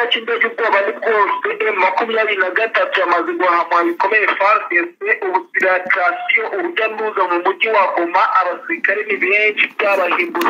kibuga cy'indege ubwoba ni bwose M23 yamaze guhamwa bikomeye FARDC ubusiratasiyo urujya n'uruza mu mujyi wa Goma abasirikare ni benshi by'abahimbuzi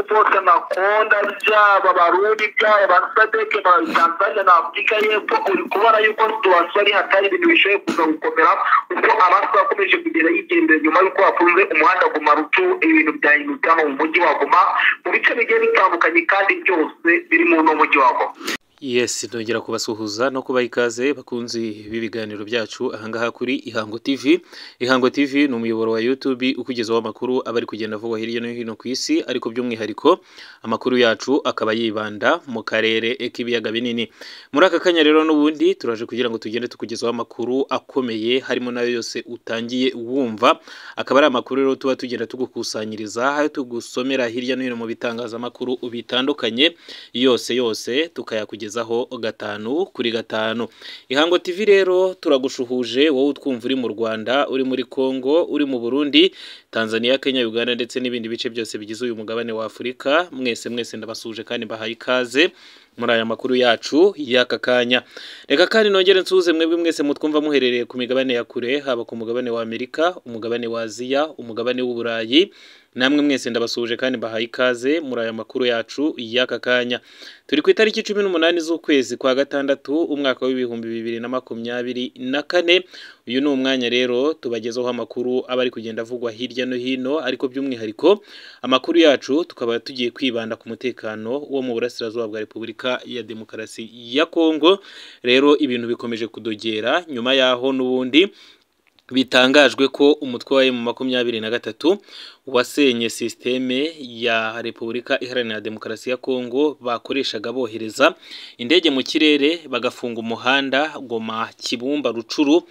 bose nakonda byaba barundi byaba Sadeke ba Tanzania na Afrika y'Epfo uri kubara yuko tuwasari hatari ibintu bishoye kuza gukomera uko abaswa bakomeje kugera yigendera nyuma yuko bafunze umuhanda Goma Rucu ibintu byahindutse mu mujyi wa Goma mu bice bigiye bitandukanye kandi byose biri mu mujyi wa Goma. Yes, nongera kubasuhuza no kubaha ikaze bakunzi b'ibiganiro byacu ahangaha kuri Ihango TV. Ihango TV ni umuyoboro wa YouTube ukugezaho amakuru abari kugenda avugwa hirya no hino ku isi, ariko by'umwihariko amakuru yacu akaba yibanda mu karere k'ibiyaga binini. Muri aka kanya rero n'ubundi turaje kugira ngo tugende tukugezaho amakuru akomeye harimo nayo yose utangiye wumva, akaba ari amakuru rero tuba tugenda tugukusanyiriza aho tugusomera hirya no hino mu bitangazamakuru bitandukanye yose tukayakugezaho gatanu kuri gatanu. Ihango TV rero turagushuhuje wowe utwumva uri mu Rwanda, uri muri Kongo, uri mu Burundi, Tanzania, Kenya, Uganda ndetse n'ibindi bice byose bigize uyu mugabane wa Afrika. Mwese ndabasuje kandi bahaye ikaze muri aya makuru yacu y'aka kanya. Reka kandi nongere nsuhuze mwebwe mwese mutwumva muherereye ku migabane ya kure, haba ku mugabane wa Amerika, umugabane wa Aziya, umugabane w'Uburayi. Namwe mwese ndabasuje kandi bahaye ikaze muri aya makuru yacu y'aka kanya. Turi ku itariki 18 z'ukwezi kwa gatandatu umwaka w'ibihumbi 2024. Uyu ni umwanya rero tubagezaho amakuru abari kugenda avugwa hirya no hino, ariko by'umwihariko amakuru yacu tukaba tugiye kwibanda ku mutekano wo mu burasirazuba bwa Repubulika ya Demokarasi ya Kongo. Rero ibintu bikomeje kudogera nyuma yaho n'ubundi bitangajwe ko umutwe wa M23 wasenye systeme ya Repubulika Iharanira Demokarasi ya Kongo bakoreshaga bohereza indege mu kirere bagafunga umuhanda Goma Kibumba Rucuru,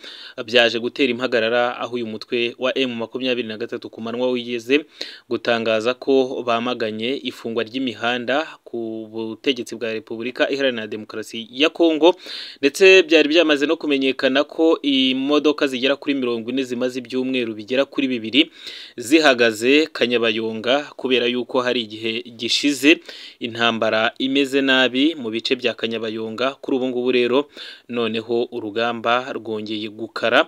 byaje gutera impagarara aho uyu mutwe wa M23 ku manwa wigeze gutangaza ko bamaganye ifungwa ry'imihanda ku butegetsi bwa Repubulika Iharanira Demokarasi ya Kongo, ndetse byari byamaze no kumenyekana ko imodoka zigera kuri 40 zimaze ibyumweru bigera kuri 2 zihagaze Kanyabayonga kubera yuko hari igihe gishize intambara imeze nabi mu bice bya Kanyabayonga. Kuri ubu ngubu rero noneho urugamba rwongeye gukara,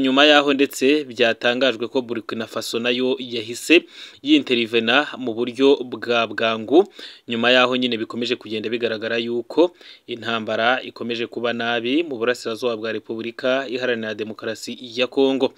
nyuma yaho ndetse byatangajwe ko Burkina Faso nayo yahise yintervena mu buryo bwa bwangu. Nyuma yaho nyine bikomeje kugenda bigaragara yuko intambara ikomeje kuba nabi mu burasirazuba bwa Repubulika Iharanira Demokarasi ya Kongo.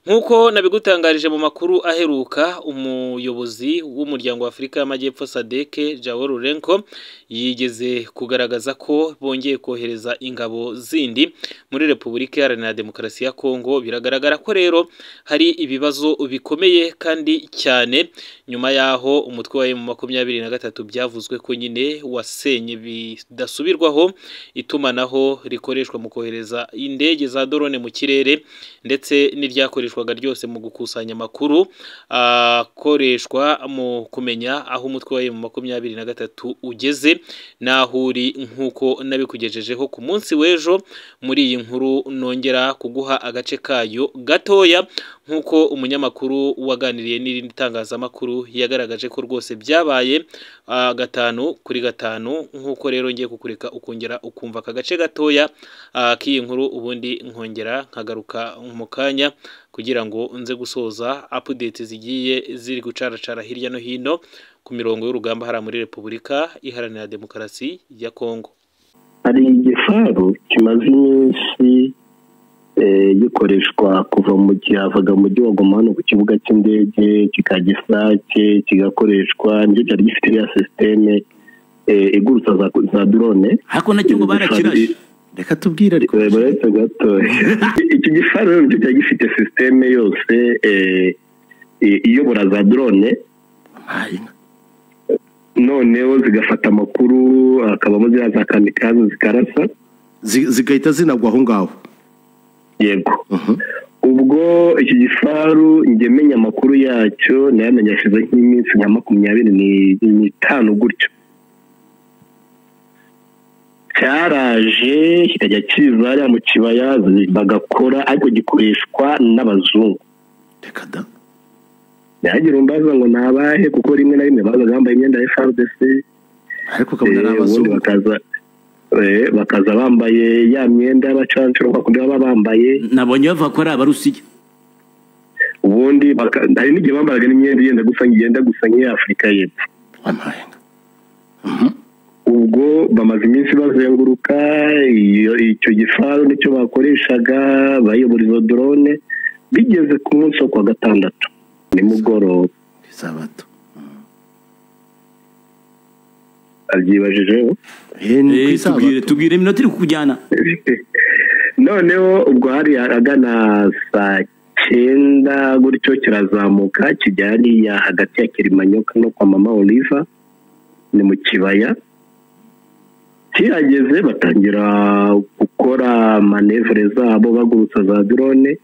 Nkuko nabigutangarije mu makuru aheruka, umuyobozi w'umuryango wa Afrika y'Amajyepfo Sadeke Joao Lourenco yigeze kugaragaza ko bongeye kohereza ingabo zindi muri Repubulika Iharanira Demokarasi ya Kongo. Biragaragara ko rero hari ibibazo bikomeye kandi cyane nyuma yaho umutwe wa M23 byavuzwe ko nyine wasenye bidasubirwaho itumanaho rikoreshwa mu kohereza indege za drone mu kirere, ndetse n'iryakoreshwaga ryose mu gukusanya amakuru akoreshwa mu kumenya aho umutwe wa M23 ugeze naho uri, nkuko nabikugejejeho ku munsi w'ejo muri iyi nkuru. Nongera kuguha agace kayo gatoya, nkuko umunyamakuru waganiriye n'irindi tangazamakuru yagaragaje ko rwose byabaye gatanu kuri gatanu. Nkuko rero ngiye kukureka ukongera ukumva aka gace gatoya k'iyi nkuru, ubundi nkongera nkagaruka mu kanya kugira ngo nze gusoza update zigiye ziri gucaracara hirya no hino ku mirongo y'urugamba hara muri Repubulika Iharanira Demokarasi ya Kongo. Hari igifaru kimaze iminsi gikoreshwa kuva mu gihe mujyi wa Goma no ku kibuga cy'indege kikagisake kigakoreshwa, nicyo cyari gifite ya systeme igurutsa za drone. Hako nacyo ngo barakirashe. Reka tubwire ariko baretse gato. Iki gifaru nicyo cyari gifite systeme yose iyobora za drone, noneho zigafata amakuru akabamo za kamikaze zikarasa zigahita zinagwa aho ngaho. Yego. Ubwo iki gifaru njye menya amakuru yacyo nayamenyesheje nk'iminsi nka 25 gutyo. Cyaraje kikajya kiza mu kibaya bagakora, ariko gikoreshwa n'abazungu. Reka da. Yagira umbaza ngo nabahe kuko rimwe na rimwe bazaga bambaye imyenda ya FARDC, ariko kabona n'abazungu bakaza bakaza bambaye ya myenda y'abacancuro bakunda baba bambaye nabonye bava ko ari abarusiya ubundi hari n'igihe bambaraga n'imyenda igenda gusa nk'iya Afurika y'Epfo amahenga ubwo bamaze iminsi bazenguruka icyo gifaru nicyo bakoreshaga bayobora izo drone bigeze ku munsi wo kwa gatandatu nimugoroba isabato abyibajijeho tubwire iminota iri kukujyana noneho ubwo hari agana saa 9 gutyo kirazamuka kijyaniya hagati ya Kilimanyoka no kwa Mama Oliva ni mu kibaya kihageze batangira gukora manevre zabo bagurutsa za drone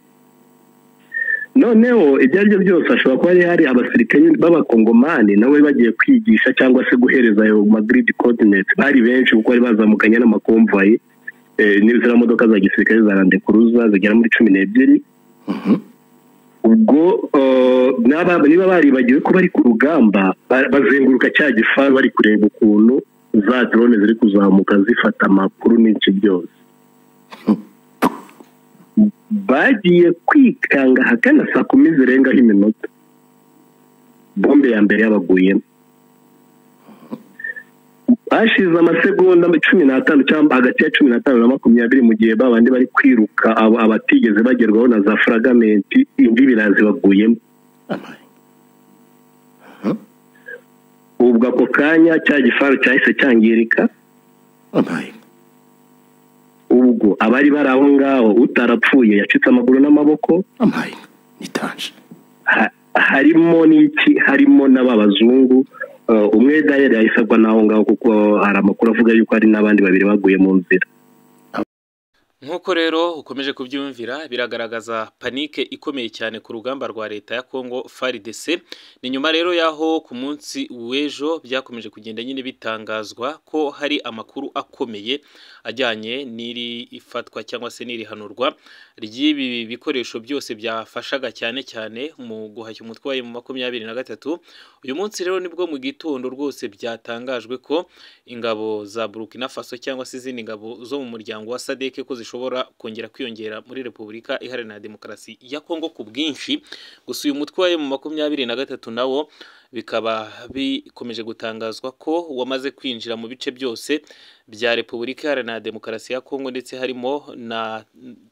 noneho ibyo ari byo byose ashobora kuba hari abasirikare b'abakongomani nawe bagiye kwigisha cyangwa se guhereza ayo grid coordinates bari benshi kuko bari bazamukanye n'amakomvayi n'izira modoka za gisirikare za Land Cruiser zigera muri 12 ubwo niba baribagiwe ko bari ku rugamba bazenguruka cya gifaru bari kureba ukuntu za drone ziri kuzamuka zifata amakuru n'iki byose bagiye kwikanga hagana saa 10 zirengaho iminota bombe ya mbere yabaguyemo hashize amasegonda 15 cyangwa hagati ya 15 na 20 mu gihe babandi bari kwiruka abatigeze bagerwaho na za fragment indi birazi baguyemo ubwo ako kanya cya gifaru cyahise cyangirika ubwo abari bari aho ngaho utarapfuye yacitse amaguru n'amaboko nitanje harimo n'ababazungu umwe dayari yahise naho ngaho kuko hari amakuru avuga yuko hari n'abandi babiri baguye mu nzira nk'uko rero ukomeje kubyumvira biragaragaza panike ikomeye cyane ku rugamba rwa leta ya Congo FARDC ni nyuma rero yaho ku munsi w'ejo byakomeje kugenda nyine bitangazwa ko hari amakuru akomeye ajyanye n'iri ifatwa cyangwa se n'iri hanurwa ry'ibi bikoresho byose byafashaga cyane mu guhashya umutwe wa M23 uyu munsi rero nibwo mu gitondo rwose byatangajwe ko ingabo za Burkina Faso cyangwa se izindi ngabo zo mu muryango wa SADC ko zishobora kongera kwiyongera muri Repubulika Iharanira Demokarasi ya Kongo ku bwinshi gusa uyu mutwe wa M23 nawo bikaba bikomeje gutangazwa ko wamaze kwinjira mu bice byose bya Repubulika Iharanira Demokarasi ya Kongo ndetse harimo na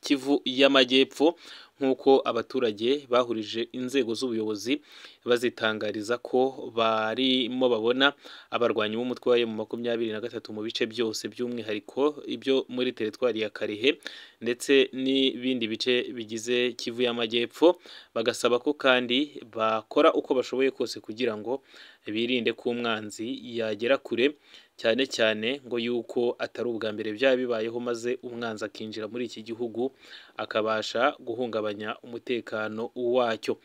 Kivu y'Amajyepfo nk'uko abaturage bahurije inzego z'ubuyobozi bazitangariza ko barimo babona abarwanyi b'umutwe wa M23 mu bice byose by'umwihariko ibyo muri teritwari ya Karehe ndetse n'ibindi bice bigize Kivu y'Amajyepfo bagasaba ko kandi bakora uko bashoboye kose kugira ngo birinde ko umwanzi yagera kure cyane ngo yuko atari ubwa mbere byaba bibayeho maze umwanzi akinjira muri iki gihugu akabasha guhungabanya umutekano wacyo.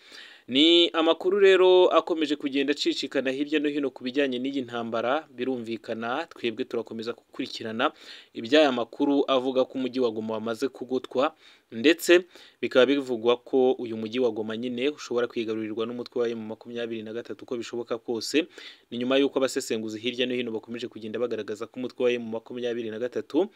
Ni amakuru rero akomeje kugenda acicikana hirya no hino ku bijyanye n'iyi ntambara birumvikana twebwe turakomeza gukurikirana iby'aya makuru avuga ko umujyi wa Goma wamaze kugutwa ndetse bikaba bivugwa ko uyu mujyi wa Goma nyine ushobora kwigarurirwa n'umutwe wa M23 uko bishoboka kose ni nyuma y'uko abasesenguzi hirya no hino bakomeje kugenda bagaragaza ko umutwe wa M23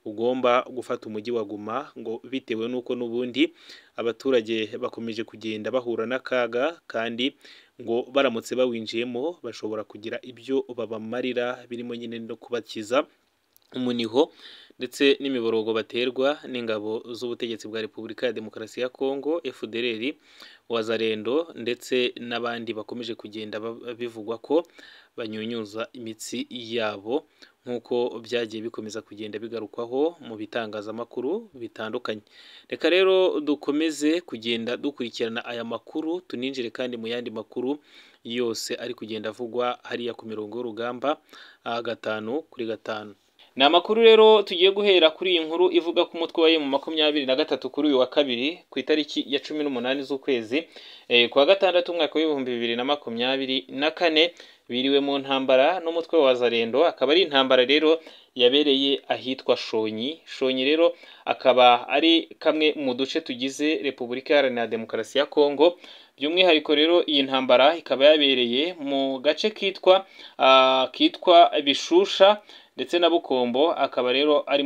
ugomba gufata umujyi wa Goma ngo bitewe nuko n'ubundi abaturage bakomeje kugenda bahura n'akaga kandi ngo baramutse bawinjiyemo bashobora kugira ibyo babamarira birimo nyine no kubakiza umuniho ndetse n'imiborogo baterwa n'ingabo z'ubutegetsi bwa Repubulika ya Demokarasi ya Kongo FDLR Wazalendo ndetse n'abandi bakomeje kugenda bivugwa ko banyunyuza imitsi yabo nk'uko byagiye bikomeza kugenda bigarukwaho mu bitangazamakuru bitandukanye. Reka rero dukomeze kugenda dukurikirana aya makuru tuninjire kandi mu yandi makuru yose ari kugenda avugwa hariya ku mirongo y'urugamba 5 Ni amakuru rero tugiye guhera kuri iyi nkuru ivuga ko umutwe wa M23 kuri uyu wa kabiri ku itariki ya 18 z'ukwezi kwa gatandatu umwaka w'2024 biriwe mu ntambara n'umutwe wa Wazalendo akaba ari intambara rero yabereye ahitwa Shonyi rero akaba ari kamwe mu duce tugize Repubulika Iharanira Demokarasi ya Kongo by'umwihariko rero iyi ntambara ikaba yabereye mu gace kitwa Bishusha ndetse na Bukombo akaba rero ari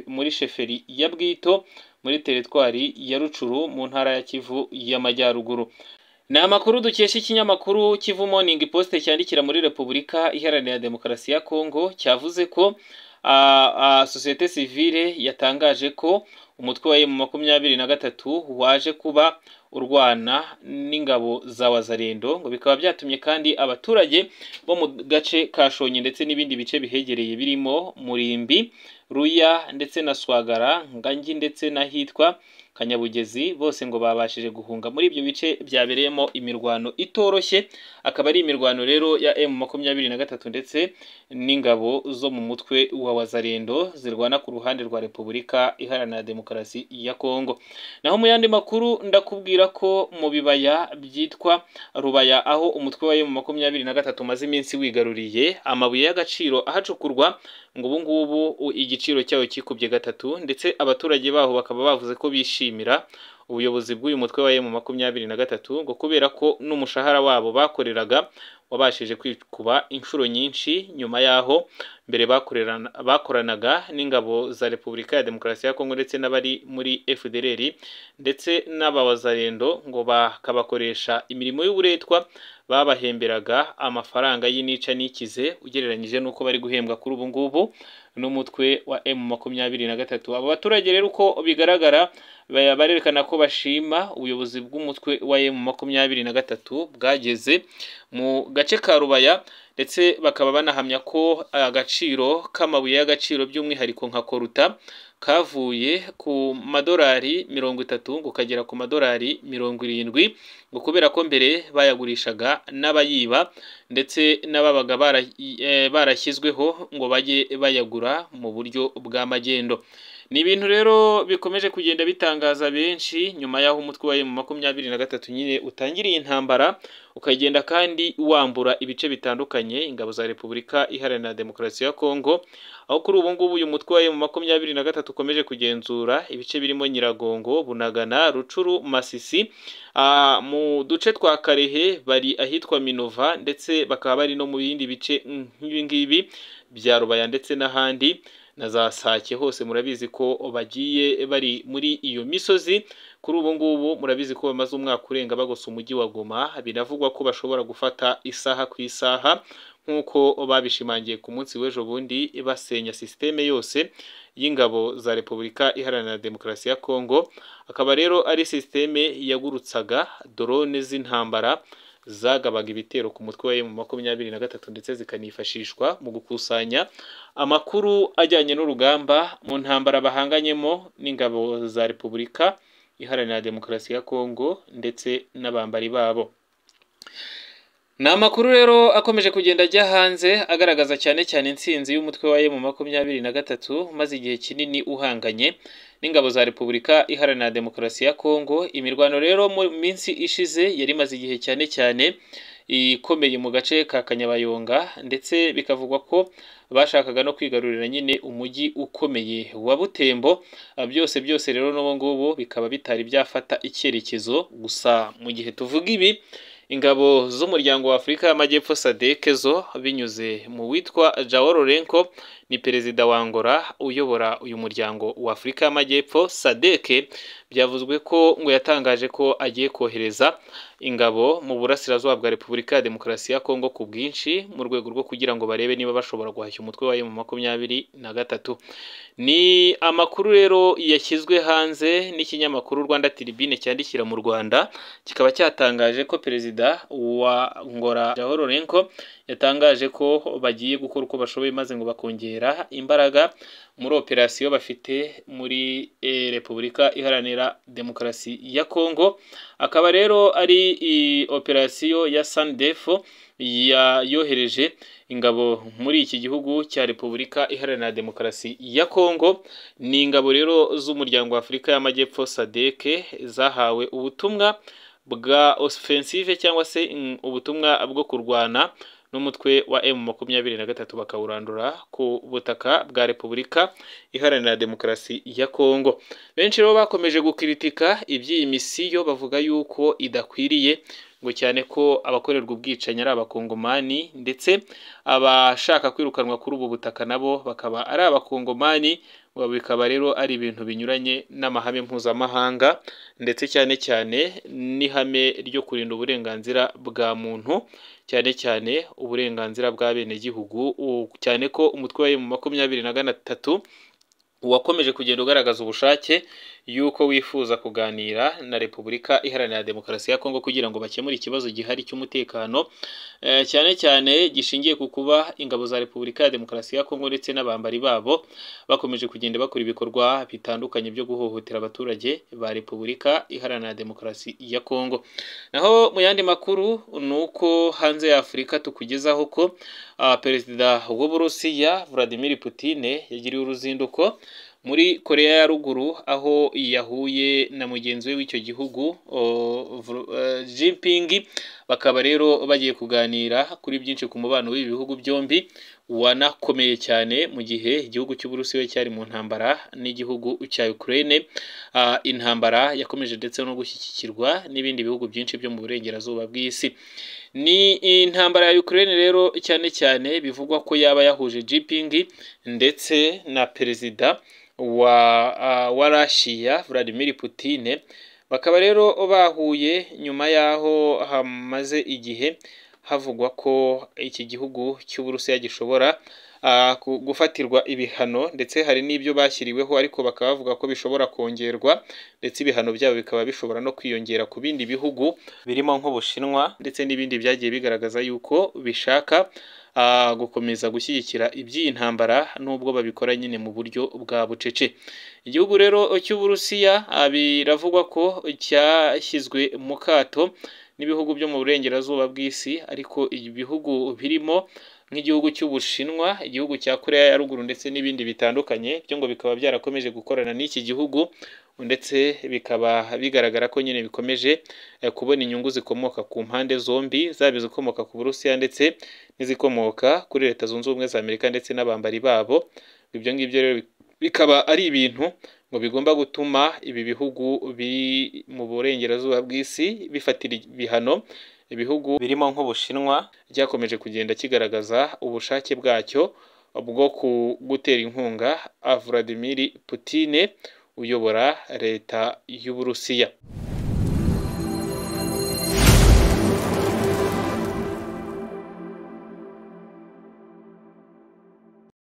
muri sheferi ya Bwito muri teritwari ya Rucuru mu ntara ya Kivu y'Amajyaruguru. Ni amakuru dukesha ikinyamakuru Kivu Morning Post cyandikira muri Repubulika Iharanira Demokarasi ya Kongo cyavuze ko societe civile yatangaje ko umutwe wa M23 waje kuba urwana n'ingabo za Wazalendo ngo bikaba byatumye kandi abaturage bo mu gace ka Shonyi ndetse n'ibindi bice bihegereye birimo Murimbi, Ruya ndetse na Swagara, Ngangi ndetse na hitwa Kanyabugezi bose ngo babashije guhunga muri ibyo bice byabereyemo imirwano itoroshye. Akaba ari imirwano rero ya M23 ndetse n'ingabo zo mu mutwe wa Wazalendo zirwana ku ruhande rwa Repubulika Iharanira Demokarasi ya Kongo. Naho mu yandi makuru ndakubwira ko mu bibaya byitwa Rubaya aho umutwe wa M23 maze iminsi wigaruriye amabuye y'agaciro ahacukurwa ngo ubu ngubu igiciro cyayo kikubye gatatu, ndetse abaturage baho bakaba bavuze ko bishimira ubuyobozi bw'uyu mutwe wa M23 ngo kubera ko n'umushahara wabo bakoreraga wabashije kwikuba inshuro nyinshi nyuma yaho mbere bakoranaga n'ingabo za Repubulika ya Demokarasi ya Kongo ndetse n'abari muri FDLR ndetse n'abawazalendo ngo bakabakoresha imirimo y'uburetwa babahemberaga amafaranga y'inica n'ikize ugereranyije nuko bari guhembwa kuri ubu ngubu n'umutwe wa M23. Abo baturage rero uko bigaragara barerekana ko bashima ubuyobozi bw'umutwe wa M23 bwageze mu gace ka Rubaya, ndetse bakaba banahamya ko agaciro k'amabuye y'agaciro by'umwihariko nka koruta kavuye ku madolari 30 ngo kagera ku madolari 70 ngo kubera ko mbere bayagurishaga n'abayiba ndetse n'ababaga barashyizweho ngo bajye bayagura mu buryo bw'amagendo. Ni ibintu rero bikomeje kugenda bitangaza benshi nyuma yaho umutwe wa M23 nyine utangiriye intambara ukagenda kandi wambura ibice bitandukanye ingabo za Repubulika Iharanira Demokarasi ya Kongo, aho kuri ubu ngubu uyu mutwe wa M23 ukomeje kugenzura ibice birimo Nyiragongo, Bunagana, Rucuru, Masisi, mu duce twa Karehe bari ahitwa Minova, ndetse bakaba bari no mu bindi bice nk'ibi bya Rubaya ndetse n'ahandi na za Sake hose murabizi ko bagiye bari muri iyo misozi. Kuri ubu ngubu murabizi ko bamaze umwaka urenga bagosa umujyi wa Goma, binavugwa ko bashobora gufata isaha ku isaha nk'uko babishimangiye ku munsi w'ejo bundi basenya systeme yose y'ingabo za Repubulika Iharanira Demokarasi ya Kongo. Akaba rero ari systeme yagurutsaga drone z'intambara zagabaga ibitero ku mutwe wa M23 ndetse zikanifashishwa mu gukusanya amakuru ajyanye n'urugamba mu ntambara bahanganyemo n'ingabo za Repubulika Iharanira Demokarasi ya Kongo ndetse n'abambari babo. Ni amakuru rero akomeje kugenda ajya hanze agaragaza cyane cyane intsinzi y'umutwe wa M23 maze igihe kinini uhanganye n'ingabo za Repubulika Iharanira Demokarasi ya Kongo. Imirwano rero mu minsi ishize yari maze igihe cyane cyane ikomeye mu gace ka Kanyabayonga, ndetse bikavugwa ko bashakaga no kwigarurira nyine umujyi ukomeye wa Butembo. Byose rero n'ubu ngubu bikaba bitari byafata icyerekezo. Gusa mu gihe tuvuga ibi, ingabo z'umuryango wa Afurika y'Amajyepfo SADC zo binyuze mu witwa Joao Lourenco, ni perezida wa Angola uyobora uyu muryango wa Afurika y'Amajyepfo SADC, byavuzwe ko ngo yatangaje ko agiye kohereza ingabo mu burasirazuba bwa Repubulika ya Demokarasi ya Kongo ku bwinshi mu rwego rwo kugira ngo barebe niba bashobora guhashya umutwe wa M23. Ni amakuru rero yashyizwe hanze n'ikinyamakuru Rwanda Tribune cyandikira mu Rwanda, kikaba cyatangaje ko perezida wa Angola Joao Lourenco yatangaje ko bagiye gukora uko bashoboye maze ngo bakongera imbaraga muri operasiyo bafite muri Repubulika Iharanira Demokarasi ya Kongo. Akaba rero ari operasiyo ya Sandefo yohereje ingabo muri iki gihugu cya Repubulika Iharanira Demokarasi ya Kongo. Ni ingabo rero z'umuryango wa Afurika y'Amajyepfo SADC zahawe ubutumwa bwa offensive cyangwa se ubutumwa bwo kurwana n'umutwe wa M23 bakawurandura ku butaka bwa Repubulika Iharanira Demokarasi ya Kongo. Benshi rero bakomeje gukritika iby'iyi misiyo bavuga yuko idakwiriye ngo cyane ko abakorerwa ubwicanyi ari abakongomani ndetse abashaka kwirukanwa kuri ubu butaka nabo bakaba ari abakongomani, bikaba rero ari ibintu binyuranye n'amahame mpuzamahanga ndetse cyane cyane n'ihame ryo kurinda uburenganzira bwa muntu, cyane cyane uburenganzira bw'abenegihugu, cyane ko umutwe wa M23 wakomeje kugenda ugaragaza ubushake yuko wifuza kuganira na Repubulika Iharanira Demokarasi ya Kongo kugira ngo bakemure ikibazo gihari cy'umutekano, cyane cyane gishingiye ku kuba ingabo za Repubulika ya Demokarasi ya Kongo ndetse n'abambari babo bakomeje kugenda bakora ibikorwa bitandukanye byo guhohotera abaturage ba Repubulika Iharanira Demokarasi ya Kongo. Naho mu yandi makuru nuko hanze ya Afurika tukugezaho ko Perezida w'Uburusiya Vladimir Putin yagiriye uruzinduko muri Korea ya Ruguru aho yahuye na mugenzi we w'icyo gihugu Jinping, bakaba rero bagiye kuganira kuri byinshi ku mubano w'ibi bihugu byombi wanakomeye cyane mu gihe igihugu cy'Uburusiya cyari mu ntambara n'igihugu cya Ukraine. Intambara yakomeje ndetse no gushyigikirwa n'ibindi bihugu byinshi byo mu burengerazuba bw'isi. Ni intambara ya Ukraine rero cyane cyane bivugwa ko yaba yahuje Jinping ndetse na perezida wa Russia Vladimir Putin, bakaba rero bahuye nyuma yaho hamaze igihe havugwa ko iki gihugu cy'Uburusiya gishobora gufatirwa ibihano, ndetse hari n'ibyo bashyiriweho ariko bakaba bavuga ko bishobora kongerwa ndetse ibihano byabo bikaba bishobora no kwiyongera ku bindi bihugu birimo nk'Ubushinwa ndetse n'ibindi byagiye bigaragaza yuko bishaka gukomeza gushyigikira iby'iyi ntambara nubwo babikora nyine mu buryo bwa bucece. Igihugu rero cy'Uburusiya biravugwa ko cyashyizwe mu kato n'ibihugu byo mu burengerazuba bw'isi, ariko ibihugu birimo nk'igihugu cy'Ubushinwa, igihugu cya Korea ya Ruguru ndetse n'ibindi bitandukanye byo ngo bikaba byarakomeje gukorana n'iki gihugu, ndetse bikaba bigaragara ko nyine bikomeje kubona inyungu zikomoka ku mpande zombi, zaba izikomoka ku Burusiya ndetse n'izikomoka kuri Leta Zunze Ubumwe za Amerika ndetse n'abambari babo. Ibyo ngibyo rero bikaba ari ibintu ngo bigomba gutuma ibi bihugu mu burengerazuba bw'isi bifatira ibihano ibihugu birimo nk'Ubushinwa byakomeje kugenda kigaragaza ubushake bwacyo bwo gutera inkunga Vladimir Putin uyobora leta y'Uburusiya.